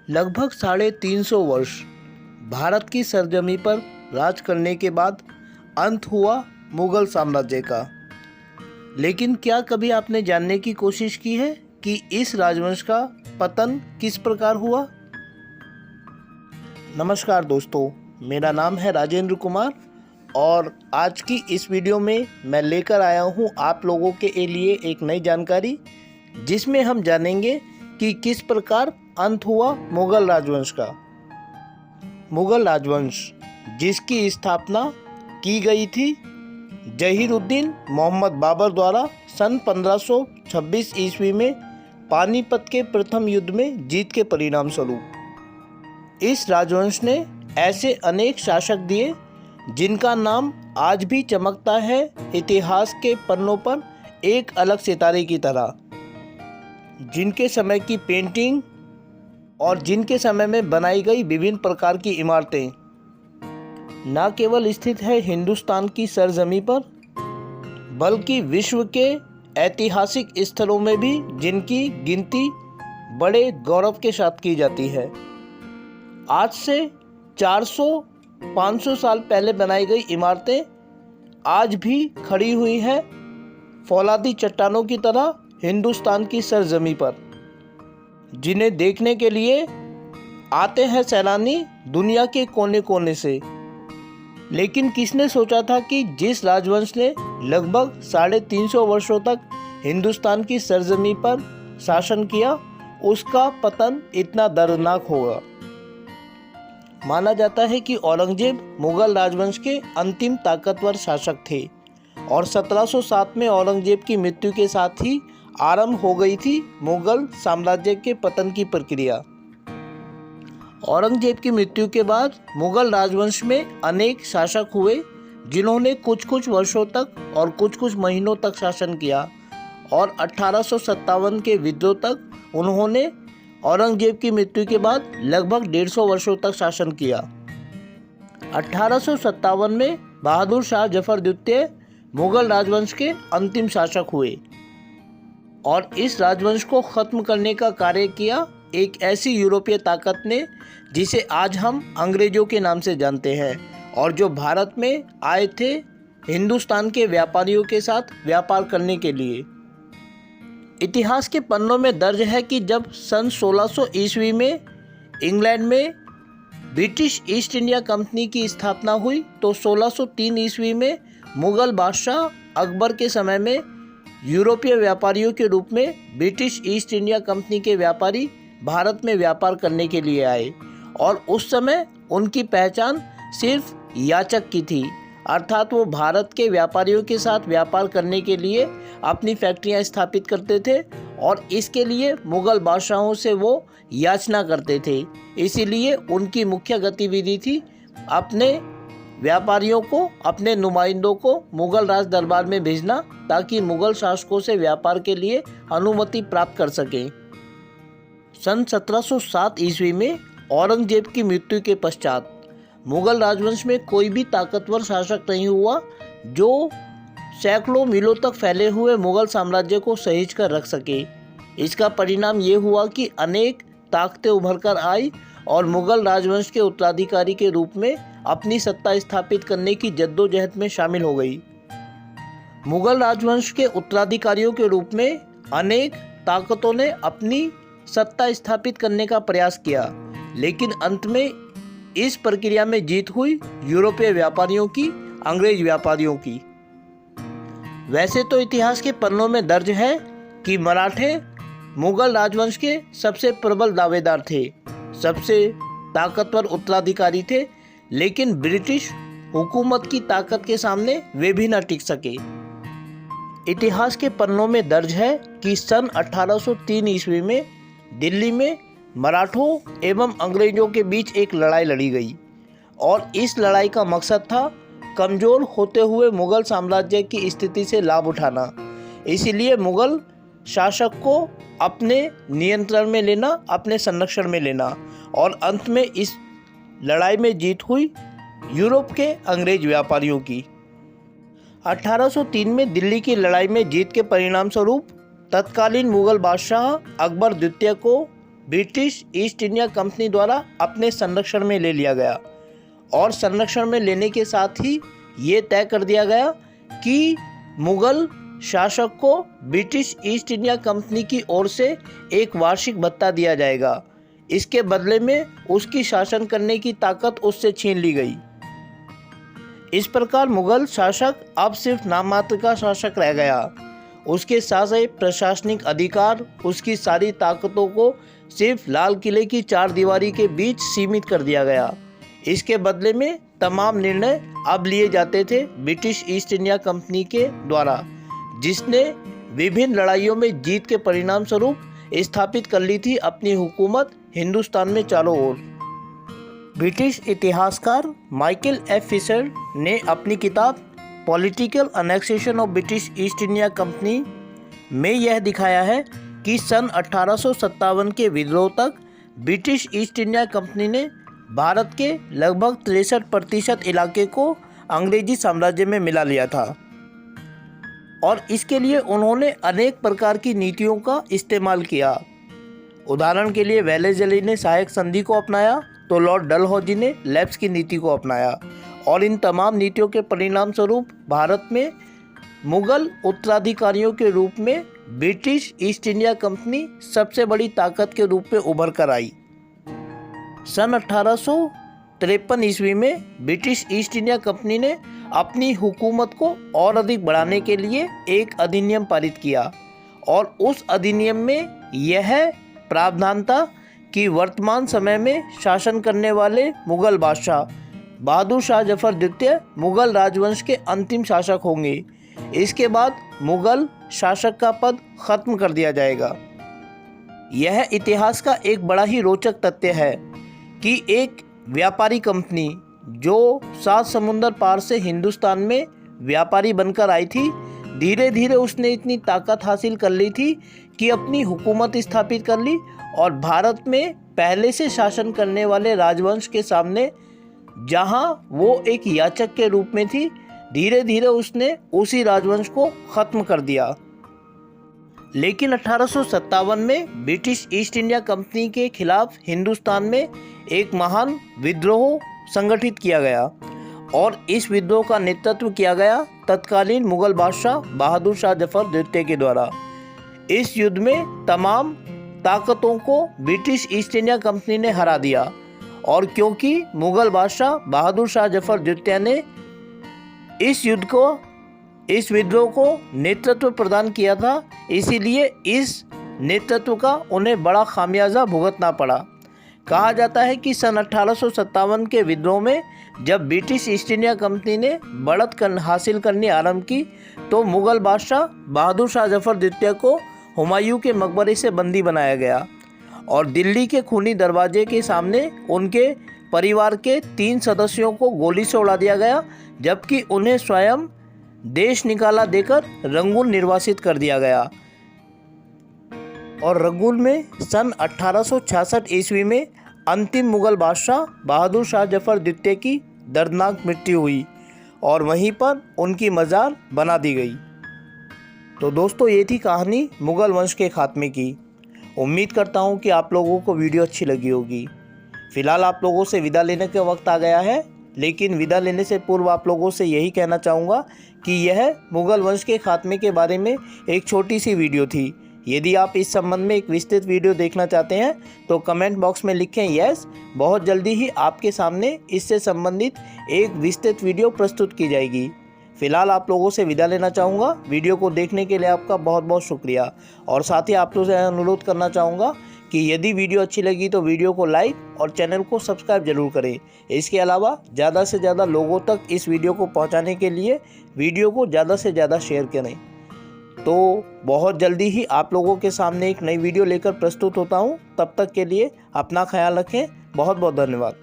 लगभग 350 वर्ष भारत की सरजमी पर राज करने के बाद अंत हुआ मुगल साम्राज्य का। लेकिन क्या कभी आपने जानने की कोशिश की है कि इस राजवंश का पतन किस प्रकार हुआ? नमस्कार दोस्तों, मेरा नाम है राजेंद्र कुमार और आज की इस वीडियो में मैं लेकर आया हूं आप लोगों के लिए एक नई जानकारी, जिसमें हम जानेंगे कि किस प्रकार अंत हुआ मुगल राजवंश का। मुगल राजवंश जिसकी स्थापना की गई थी जहीरुद्दीन मोहम्मद बाबर द्वारा सन 1526 ईस्वी में पानीपत के प्रथम युद्ध में जीत के परिणाम स्वरूप। इस राजवंश ने ऐसे अनेक शासक दिए जिनका नाम आज भी चमकता है इतिहास के पन्नों पर एक अलग सितारे की तरह, जिनके समय की पेंटिंग और जिनके समय में बनाई गई विभिन्न प्रकार की इमारतें न केवल स्थित है हिंदुस्तान की सरजमी पर, बल्कि विश्व के ऐतिहासिक स्थलों में भी जिनकी गिनती बड़े गौरव के साथ की जाती है। आज से 400-500 साल पहले बनाई गई इमारतें आज भी खड़ी हुई हैं फौलादी चट्टानों की तरह हिंदुस्तान की सरजमी पर, जिन्हें देखने के लिए आते हैं सैलानी दुनिया के कोने कोने से। लेकिन किसने सोचा था कि जिस राजवंश ने लगभग 350 वर्षों तक हिंदुस्तान की सरजमी पर शासन किया, उसका पतन इतना दर्दनाक होगा। माना जाता है कि औरंगजेब मुगल राजवंश के अंतिम ताकतवर शासक थे और 1707 में औरंगजेब की मृत्यु के साथ ही आरंभ हो गई थी मुगल साम्राज्य के पतन की प्रक्रिया। औरंगजेब की मृत्यु के बाद मुगल राजवंश में अनेक शासक हुए जिन्होंने कुछ वर्षों तक और कुछ महीनों तक शासन किया और 1857 के विद्रोह तक उन्होंने औरंगजेब की मृत्यु के बाद लगभग 150 वर्षों तक शासन किया। 1857 में बहादुर शाह जफर द्वितीय मुगल राजवंश के अंतिम शासक हुए और इस राजवंश को ख़त्म करने का कार्य किया एक ऐसी यूरोपीय ताकत ने जिसे आज हम अंग्रेज़ों के नाम से जानते हैं और जो भारत में आए थे हिंदुस्तान के व्यापारियों के साथ व्यापार करने के लिए। इतिहास के पन्नों में दर्ज है कि जब सन 1600 ईस्वी में इंग्लैंड में ब्रिटिश ईस्ट इंडिया कंपनी की स्थापना हुई, तो 1603 ईस्वी में मुगल बादशाह अकबर के समय में यूरोपीय व्यापारियों के रूप में ब्रिटिश ईस्ट इंडिया कंपनी के व्यापारी भारत में व्यापार करने के लिए आए और उस समय उनकी पहचान सिर्फ याचक की थी, अर्थात वो भारत के व्यापारियों के साथ व्यापार करने के लिए अपनी फैक्ट्रियां स्थापित करते थे और इसके लिए मुगल बादशाहों से वो याचना करते थे। इसीलिए उनकी मुख्य गतिविधि थी अपने व्यापारियों को, अपने नुमाइंदों को मुगल राज दरबार में भेजना ताकि मुगल शासकों से व्यापार के लिए अनुमति प्राप्त कर सकें। सन 1707 ईस्वी में औरंगजेब की मृत्यु के पश्चात मुगल राजवंश में कोई भी ताकतवर शासक नहीं हुआ जो सैकड़ों मीलों तक फैले हुए मुगल साम्राज्य को सहेज कर रख सके। इसका परिणाम ये हुआ कि अनेक ताकतें उभर कर आई और मुगल राजवंश के उत्तराधिकारी के रूप में अपनी सत्ता स्थापित करने की जद्दोजहद में शामिल हो गई। मुगल राजवंश के उत्तराधिकारियों के रूप में अनेक ताकतों ने अपनी सत्ता स्थापित करने का प्रयास किया, लेकिन अंत में इस प्रक्रिया में जीत हुई यूरोपीय व्यापारियों की, अंग्रेज व्यापारियों की। वैसे तो इतिहास के पन्नों में दर्ज है कि मराठे मुगल राजवंश के सबसे प्रबल दावेदार थे, सबसे ताकतवर उत्तराधिकारी थे, लेकिन ब्रिटिश हुकूमत की ताकत के सामने वे भी न टिक सके। इतिहास के पन्नों में दर्ज है कि सन 1803 ईस्वी में दिल्ली में मराठों एवं अंग्रेजों के बीच एक लड़ाई लड़ी गई और इस लड़ाई का मकसद था कमज़ोर होते हुए मुगल साम्राज्य की स्थिति से लाभ उठाना। इसीलिए मुगल शासक को अपने नियंत्रण में लेना, अपने संरक्षण में लेना और अंत में इस लड़ाई में जीत हुई यूरोप के अंग्रेज व्यापारियों की। 1803 में दिल्ली की लड़ाई में जीत के परिणाम स्वरूप तत्कालीन मुगल बादशाह अकबर द्वितीय को ब्रिटिश ईस्ट इंडिया कंपनी द्वारा अपने संरक्षण में ले लिया गया और संरक्षण में लेने के साथ ही ये तय कर दिया गया कि मुगल शासक को ब्रिटिश ईस्ट इंडिया कंपनी की ओर से एक वार्षिक भत्ता दिया जाएगा। इसके बदले में उसकी शासन करने की ताकत उससे छीन ली गई। इस प्रकार मुगल शासक अब सिर्फ नाम मात्र का शासक रह गया। उसके सारे प्रशासनिक अधिकार, उसकी सारी ताकतों को सिर्फ लाल किले की चार दीवारी के बीच सीमित कर दिया गया। इसके बदले में तमाम निर्णय अब लिए जाते थे ब्रिटिश ईस्ट इंडिया कंपनी के द्वारा, जिसने विभिन्न लड़ाइयों में जीत के परिणाम स्वरूप स्थापित कर ली थी अपनी हुकूमत हिंदुस्तान में चारों ओर। ब्रिटिश इतिहासकार माइकल एफ फिशर ने अपनी किताब political annexation of British east India company में यह दिखाया है कि सन 1857 के विद्रोह तक ब्रिटिश ईस्ट इंडिया कंपनी ने भारत के लगभग 63% इलाके को अंग्रेजी साम्राज्य में मिला लिया था और इसके लिए उन्होंने अनेक प्रकार की नीतियों का इस्तेमाल किया। उदाहरण के लिए वेलेस्ली ने सहायक संधि को अपनाया तो लॉर्ड डलहौजी ने लैप्स की नीति को अपनाया और इन तमाम नीतियों के परिणाम स्वरूप भारत में मुगल उत्तराधिकारियों के रूप में ब्रिटिश ईस्ट इंडिया कंपनी सबसे बड़ी ताकत के रूप में उभर कर आई। सन 1853 ईस्वी में ब्रिटिश ईस्ट इंडिया कंपनी ने अपनी हुकूमत को और अधिक बढ़ाने के लिए एक अधिनियम पारित किया और उस अधिनियम में यह प्रावधान था कि वर्तमान समय में शासन करने वाले मुगल बादशाह बहादुर शाह जफर द्वितीय मुगल राजवंश के अंतिम शासक होंगे। इसके बाद मुगल शासक का पद खत्म कर दिया जाएगा। यह इतिहास का एक बड़ा ही रोचक तथ्य है कि एक व्यापारी कंपनी जो 7 समुंदर पार से हिंदुस्तान में व्यापारी बनकर आई थी, धीरे धीरे उसने इतनी ताकत हासिल कर ली थी कि अपनी हुकूमत स्थापित कर ली और भारत में पहले से शासन करने वाले राजवंश के सामने जहां वो एक याचक के रूप में थी, धीरे धीरे उसने उसी राजवंश को खत्म कर दिया। लेकिन 1857 में ब्रिटिश ईस्ट इंडिया कंपनी के खिलाफ हिंदुस्तान में एक महान विद्रोह संगठित किया गया और इस विद्रोह का नेतृत्व किया गया तत्कालीन मुगल बादशाह बहादुर शाह जफर द्वितीय के द्वारा। इस युद्ध में तमाम ताकतों को ब्रिटिश ईस्ट इंडिया कंपनी ने हरा दिया और क्योंकि मुगल बादशाह बहादुर शाह जफर द्वितीय ने इस विद्रोह को नेतृत्व प्रदान किया था, इसीलिए इस नेतृत्व का उन्हें बड़ा खामियाजा भुगतना पड़ा। कहा जाता है कि सन 1857 के विद्रोह में जब ब्रिटिश ईस्ट इंडिया कंपनी ने बढ़त हासिल करनी आरंभ की तो मुगल बादशाह बहादुर शाह जफर द्वितीय को हुमायूं के मकबरे से बंदी बनाया गया और दिल्ली के खूनी दरवाजे के सामने उनके परिवार के 3 सदस्यों को गोली से उड़ा दिया गया, जबकि उन्हें स्वयं देश निकाला देकर रंगून निर्वासित कर दिया गया। और रंगून में सन 1866 ईस्वी में अंतिम मुगल बादशाह बहादुर शाह जफर द्वितीय की दर्दनाक मृत्यु हुई और वहीं पर उनकी मज़ार बना दी गई। तो दोस्तों, ये थी कहानी मुगल वंश के खात्मे की। उम्मीद करता हूँ कि आप लोगों को वीडियो अच्छी लगी होगी। फ़िलहाल आप लोगों से विदा लेने का वक्त आ गया है, लेकिन विदा लेने से पूर्व आप लोगों से यही कहना चाहूँगा कि यह मुगल वंश के खात्मे के बारे में एक छोटी सी वीडियो थी। यदि आप इस संबंध में एक विस्तृत वीडियो देखना चाहते हैं तो कमेंट बॉक्स में लिखें यस। बहुत जल्दी ही आपके सामने इससे संबंधित एक विस्तृत वीडियो प्रस्तुत की जाएगी। फ़िलहाल आप लोगों से विदा लेना चाहूँगा। वीडियो को देखने के लिए आपका बहुत बहुत शुक्रिया और साथ ही आप लोगों से अनुरोध करना चाहूँगा कि यदि वीडियो अच्छी लगी तो वीडियो को लाइक और चैनल को सब्सक्राइब जरूर करें। इसके अलावा ज़्यादा से ज़्यादा लोगों तक इस वीडियो को पहुँचाने के लिए वीडियो को ज़्यादा से ज़्यादा शेयर करें। तो बहुत जल्दी ही आप लोगों के सामने एक नई वीडियो लेकर प्रस्तुत होता हूँ। तब तक के लिए अपना ख्याल रखें। बहुत बहुत धन्यवाद।